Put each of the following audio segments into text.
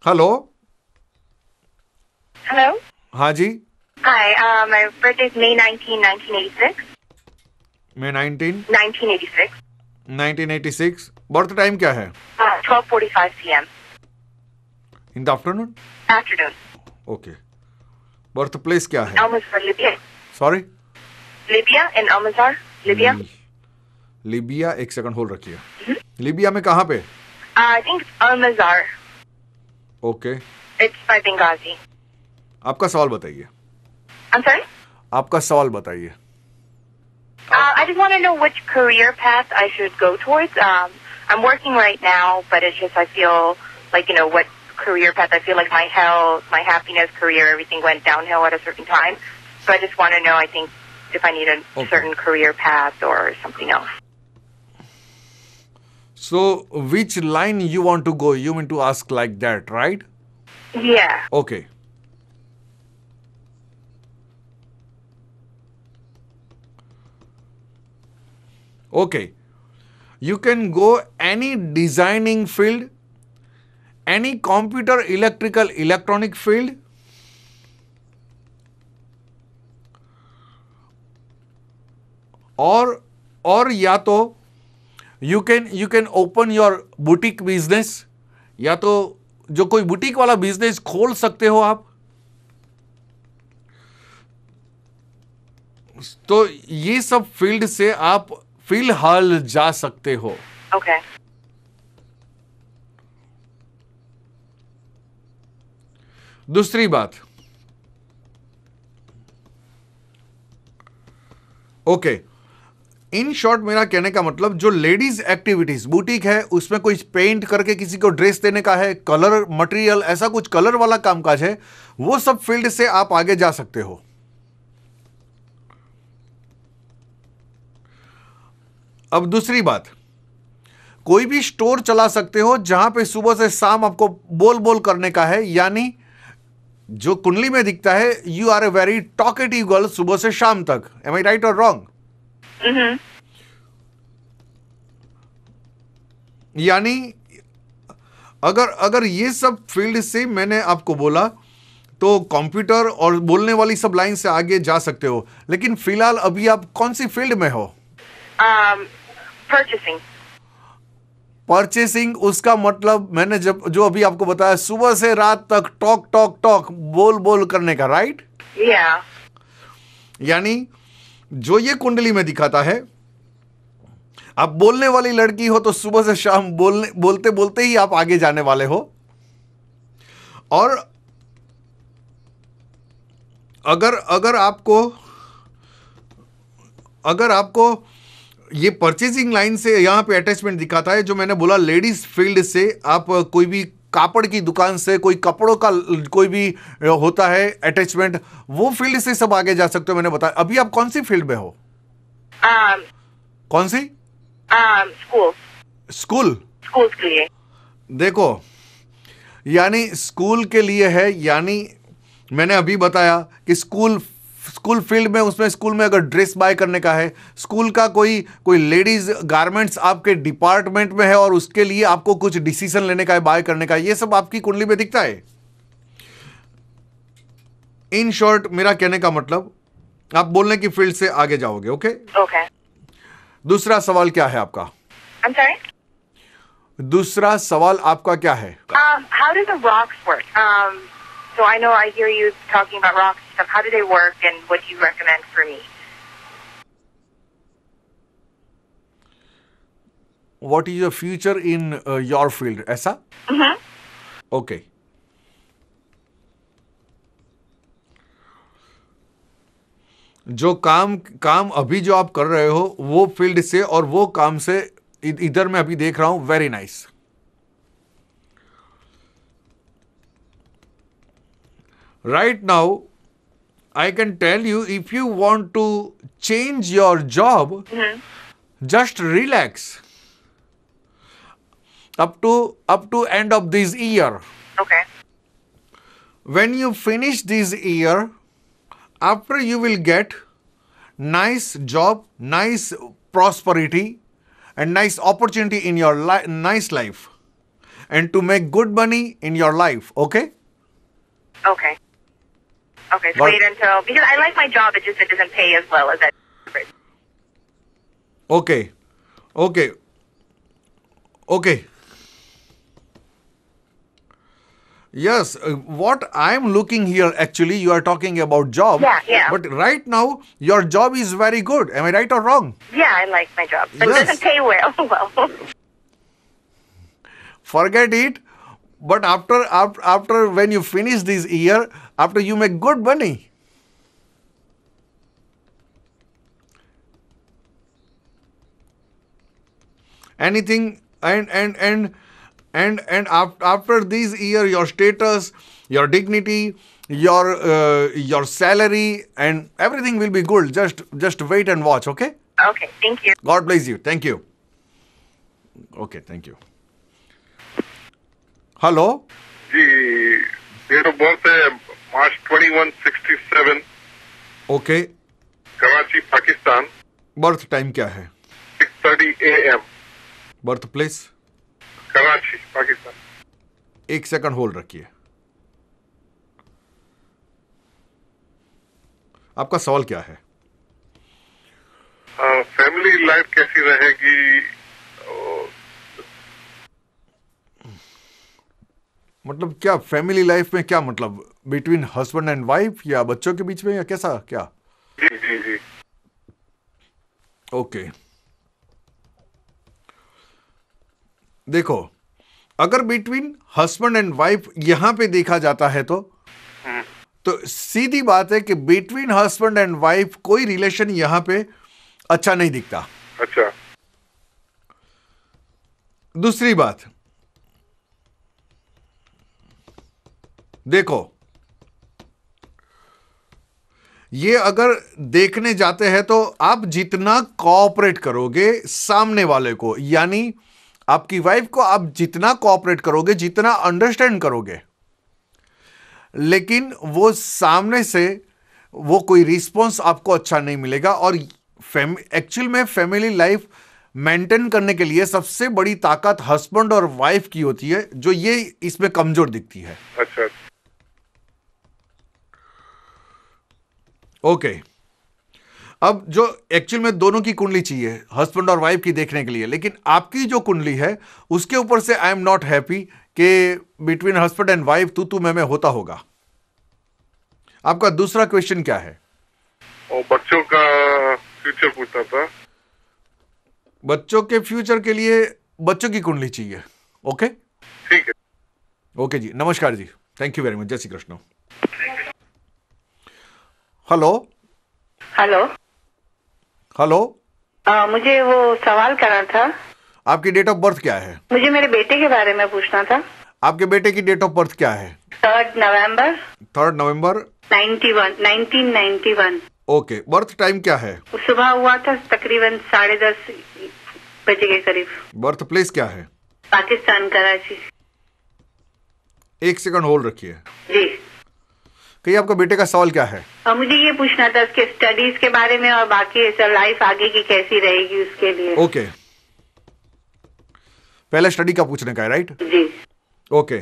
Hello. Hello? हाँ जी। Hi, my birthday is May 19, 1986. May 19, 1986. 1986। Birth time क्या है? 12:45 p.m. In the afternoon. Afternoon. Okay. Birth place क्या है? Almazar, Libya. Sorry. Libya in Almazar, Libya. Libya. एक second hold रखिए। Libya में कहाँ पे? I think it's Almazar. Okay. It's by Benghazi. आपका सवाल बताइए। I'm sorry? आपका सवाल बताइए। I just want to know which career path I should go towards. I'm working right now, but it's just I feel like, what career path. I feel like my health, my happiness, career, everything went downhill at a certain time. So I just want to know, I think, if I need a certain career path or something else. So, which line you want to go? You mean to ask like that, right? Yeah. Okay. Okay. You can go any designing field, any computer, electrical, electronic field, और या तो you can open your boutique business, या तो जो कोई boutique वाला business खोल सकते हो आप। तो ये सब फील्ड से आप फिलहाल जा सकते हो। Okay. दूसरी बात, ओके, इन शॉर्ट मेरा कहने का मतलब जो लेडीज एक्टिविटीज बुटीक है उसमें कोई पेंट करके किसी को ड्रेस देने का है, कलर मटेरियल ऐसा कुछ कलर वाला कामकाज है, वो सब फील्ड से आप आगे जा सकते हो। अब दूसरी बात, कोई भी स्टोर चला सकते हो जहां पे सुबह से शाम आपको बोल बोल करने का है, यानी जो कुंडली में दिखता है you are a very talkative girl सुबह से शाम तक। एम आई राइट और रॉन्ग? यानी अगर ये सब फील्ड से मैंने आपको बोला तो कंप्यूटर और बोलने वाली सब लाइन से आगे जा सकते हो, लेकिन फिलहाल अभी आप कौन सी फील्ड में हो? Purchasing. परचेसिंग, उसका मतलब मैंने जो अभी आपको बताया, सुबह से रात तक टॉक टॉक टॉक बोल बोल करने का, राइट? Yeah. यानी जो ये कुंडली में दिखाता है, आप बोलने वाली लड़की हो तो सुबह से शाम बोलते बोलते ही आप आगे जाने वाले हो। और अगर आपको ये परचेजिंग लाइन से यहां पे अटैचमेंट दिखाता है, जो मैंने बोला लेडीज फील्ड से आप कोई भी कापड़ की दुकान से, कोई कपड़ों का कोई भी होता है अटैचमेंट, वो फील्ड से सब आगे जा सकते हो। मैंने बताया। अभी आप कौन सी फील्ड में हो? कौन सी? School. स्कूल। Schools के लिए। देखो, यानी स्कूल के लिए है, यानी मैंने अभी बताया कि स्कूल फील्ड में, उसमें स्कूल में अगर ड्रेस बाय करने का है, स्कूल का कोई लेडीज गारमेंट्स आपके डिपार्टमेंट में है और उसके लिए आपको कुछ डिसीजन लेने का है, बाय करने का है, ये सब आपकी कुंडली में दिखता है। इन शॉर्ट मेरा कहने का मतलब आप बोलने की फील्ड से आगे जाओगे। ओके? Okay. दूसरा सवाल क्या है आपका? I'm sorry? दूसरा सवाल आपका क्या है? How do the rocks work? So I know I hear you talking about rocks and stuff. How do they work and what do you recommend for me? What is your future in your field? ऐसा? Okay. जो काम अभी जो आप कर रहे हो वो फील्ड से और वो काम से इधर मैं अभी देख रहा हूं, very nice. Right now, I can tell you, if you want to change your job, just relax up to end of this year. Okay. When you finish this year, after you will get nice job, nice prosperity, and nice opportunity in your nice life. and to make good money in your life. Okay? Okay. Okay, so wait until, because I like my job, it doesn't pay as well as that. Okay. Okay. Okay. Yes, what I'm looking here, actually, you are talking about job. Yeah. But right now, your job is very good. Am I right or wrong? Yeah, I like my job, but Yes. it doesn't pay well. Forget it. But after when you finish this year, after you make good money. Anything and after this year, your status, your dignity, your salary and everything will be good. Just wait and watch. Okay? Okay, thank you. God bless you. Thank you. Okay, thank you. Hello. जी date of birth है March 2167, Okay. Karachi Pakistan, birth time क्या है? 6:30 AM, birth place? Karachi Pakistan. 1 second hold रखिए। आपका सवाल क्या है? Family life कैसी रहेगी? मतलब क्या फैमिली लाइफ में क्या मतलब बिटवीन हस्बैंड एंड वाइफ या बच्चों के बीच में या कैसा क्या? जी जी जी। ओके। देखो, अगर बिटवीन हस्बैंड एंड वाइफ यहां पे देखा जाता है तो सीधी बात है कि बिटवीन हस्बैंड एंड वाइफ कोई रिलेशन यहां पे अच्छा नहीं दिखता। अच्छा। दूसरी बात, देखो, ये अगर देखने जाते हैं तो आप जितना कोऑपरेट करोगे सामने वाले को, यानी आपकी वाइफ को आप जितना कोऑपरेट करोगे, जितना अंडरस्टैंड करोगे, लेकिन वो सामने से वो कोई रिस्पॉन्स आपको अच्छा नहीं मिलेगा। और एक्चुअल में फैमिली लाइफ मेंटेन करने के लिए सबसे बड़ी ताकत हस्बैंड और वाइफ की होती है, जो ये इसमें कमजोर दिखती है। अच्छा। ओके। अब जो एक्चुअल में दोनों की कुंडली चाहिए हस्बैंड और वाइफ की देखने के लिए, लेकिन आपकी जो कुंडली है उसके ऊपर से आई एम नॉट हैप्पी कि बिटवीन हस्बैंड एंड वाइफ तू मैं होता होगा। आपका दूसरा क्वेश्चन क्या है? और बच्चों का फ्यूचर पूछता था। बच्चों के फ्यूचर के लिए बच्चों की कुंडली चाहिए। ओके, ठीक है। ओके जी, नमस्कार जी, थैंक यू वेरी मच, जय Shri Krishna. Hello hello hello. मुझे वो सवाल करना था। आपकी डेट ऑफ बर्थ क्या है? मुझे मेरे बेटे के बारे में पूछना था। आपके बेटे की डेट ऑफ बर्थ क्या है? 3 नवंबर 1991। ओके, बर्थ टाइम क्या है? सुबह हुआ था तकरीबन 10:30 बजे के करीब। बर्थ प्लेस क्या है? पाकिस्तान, कराची। 1 सेकंड होल्ड रखिए। जी। कहिए, आपका बेटे का सवाल क्या है? और मुझे ये पूछना था उसके स्टडीज के बारे में और बाकी लाइफ आगे की कैसी रहेगी उसके लिए। ओके, पहले स्टडी का पूछने का है, राइट? जी। ओके।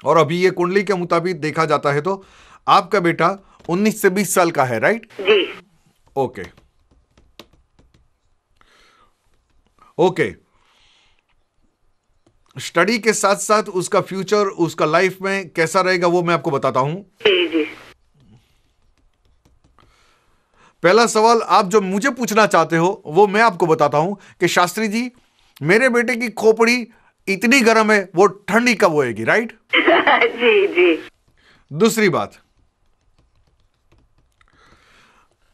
और अभी ये कुंडली के मुताबिक देखा जाता है तो आपका बेटा 19 से 20 साल का है, राइट? जी। Okay okay. स्टडी के साथ साथ उसका फ्यूचर, उसका लाइफ में कैसा रहेगा वो मैं आपको बताता हूं। जी जी। पहला सवाल आप जो मुझे पूछना चाहते हो वो मैं आपको बताता हूं कि शास्त्री जी, मेरे बेटे की खोपड़ी इतनी गर्म है, वो ठंडी कब होएगी, राइट? जी जी। दूसरी बात,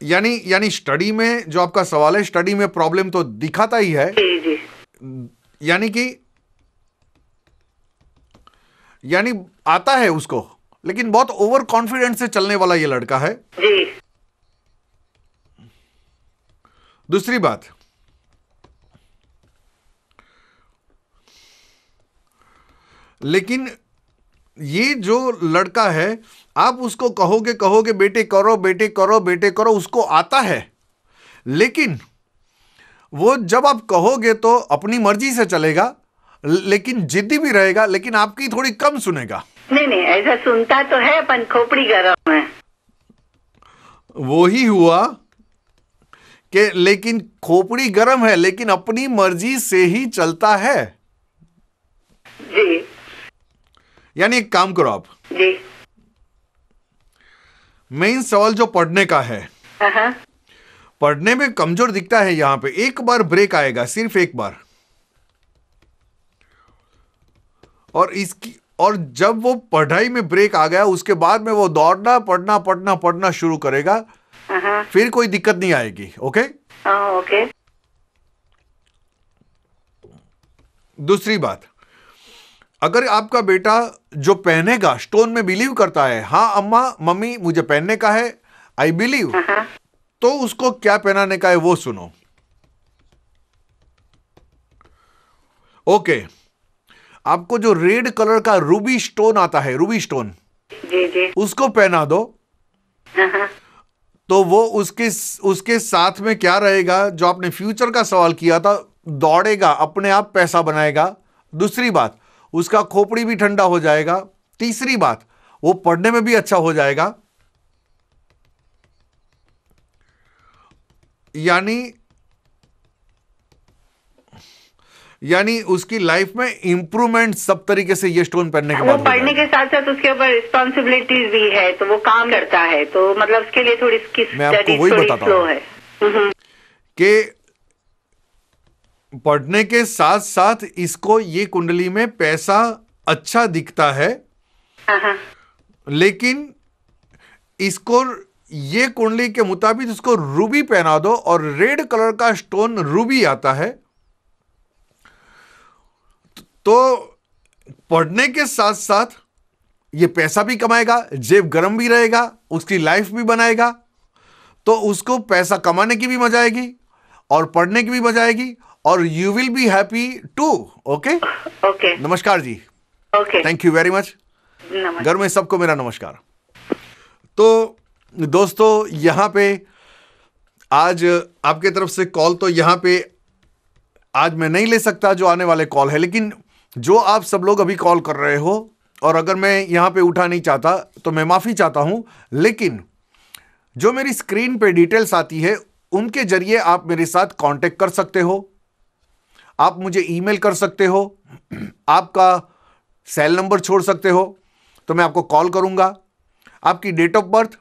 यानी स्टडी में जो आपका सवाल है, स्टडी में प्रॉब्लम तो दिखाता ही है। जी जी। यानी आता है उसको, लेकिन बहुत ओवर कॉन्फिडेंस से चलने वाला ये लड़का है। जी। दूसरी बात, लेकिन ये जो लड़का है, आप उसको कहोगे बेटे करो बेटे करो बेटे करो, उसको आता है, लेकिन वो जब आप कहोगे तो अपनी मर्जी से चलेगा, लेकिन जिद्दी भी रहेगा, लेकिन आपकी थोड़ी कम सुनेगा। नहीं नहीं, ऐसा सुनता तो है, अपन खोपड़ी गरम है। वो ही हुआ कि लेकिन खोपड़ी गर्म है, लेकिन अपनी मर्जी से ही चलता है। जी यानी एक काम करो आप, जी। मेन सवाल जो पढ़ने का है, हाँ पढ़ने में कमजोर दिखता है यहां पे, एक बार ब्रेक आएगा, सिर्फ एक बार, और जब वो पढ़ाई में ब्रेक आ गया उसके बाद में वो दौड़ना पढ़ना शुरू करेगा, फिर कोई दिक्कत नहीं आएगी। Okay okay. दूसरी बात, अगर आपका बेटा जो पहनेगा स्टोन में बिलीव करता है, हाँ अम्मा मम्मी मुझे पहनने का है, आई बिलीव, तो उसको क्या पहनाने का है वो सुनो। ओके, आपको जो रेड कलर का रूबी स्टोन आता है, रूबी स्टोन, जी जी, उसको पहना दो, तो वो उसके साथ में क्या रहेगा, जो आपने फ्यूचर का सवाल किया था, दौड़ेगा, अपने आप पैसा बनाएगा। दूसरी बात, उसका खोपड़ी भी ठंडा हो जाएगा। तीसरी बात, वो पढ़ने में भी अच्छा हो जाएगा। यानी उसकी लाइफ में इंप्रूवमेंट सब तरीके से ये स्टोन पहनने के बाद वो पढ़ने के साथ साथ उसके ऊपर रिस्पॉन्सिबिलिटीज भी है, तो वो काम करता है, तो मतलब उसके लिए थोड़ी मैं आपको वही बताता स्लो हूं है कि पढ़ने के साथ साथ इसको ये कुंडली में पैसा अच्छा दिखता है, लेकिन इसको ये कुंडली के मुताबिक इसको रूबी पहना दो, और रेड कलर का स्टोन रूबी आता है, तो पढ़ने के साथ साथ ये पैसा भी कमाएगा, जेब गर्म भी रहेगा, उसकी लाइफ भी बनाएगा, तो उसको पैसा कमाने की भी मजा आएगी और पढ़ने की भी मजा आएगी, और you will be happy too. Okay okay, नमस्कार जी। Okay, thank you very much. नमस्कार। घर में सबको मेरा नमस्कार। तो दोस्तों, यहां पे आज आपके तरफ से कॉल तो यहां पे आज मैं नहीं ले सकता, जो आने वाले कॉल है, लेकिन जो आप सब लोग अभी कॉल कर रहे हो, और अगर मैं यहां पे उठा नहीं चाहता तो मैं माफी चाहता हूं, लेकिन जो मेरी स्क्रीन पे डिटेल्स आती है उनके जरिए आप मेरे साथ कांटेक्ट कर सकते हो, आप मुझे ईमेल कर सकते हो, आपका सेल नंबर छोड़ सकते हो, तो मैं आपको कॉल करूंगा। आपकी date of birth,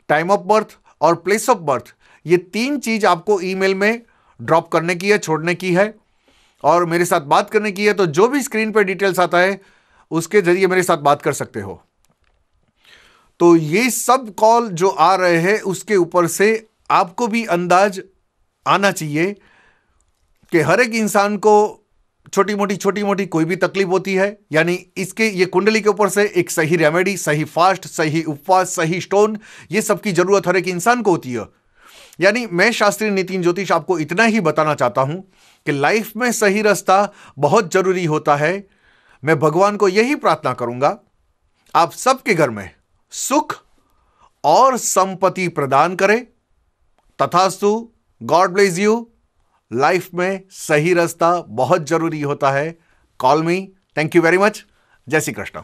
time of birth और प्लेस ऑफ बर्थ, ये 3 चीज आपको ईमेल में ड्रॉप करने की है, छोड़ने की है, और मेरे साथ बात करने की है। तो जो भी स्क्रीन पर डिटेल्स आता है उसके जरिए मेरे साथ बात कर सकते हो। तो ये सब कॉल जो आ रहे हैं उसके ऊपर से आपको भी अंदाज आना चाहिए कि हर एक इंसान को छोटी मोटी कोई भी तकलीफ होती है, यानी इसके ये कुंडली के ऊपर से एक सही रेमेडी, सही फास्ट, सही उपवास, सही स्टोन, ये सब की जरूरत हर एक इंसान को होती है। यानी मैं शास्त्रीय नितिन ज्योतिष आपको इतना ही बताना चाहता हूं कि लाइफ में सही रास्ता बहुत जरूरी होता है। मैं भगवान को यही प्रार्थना करूंगा, आप सबके घर में सुख और संपत्ति प्रदान करे। तथास्तु, गॉड ब्लेस यू। लाइफ में सही रास्ता बहुत जरूरी होता है। Call me. Thank you very much. जय श्री कृष्ण।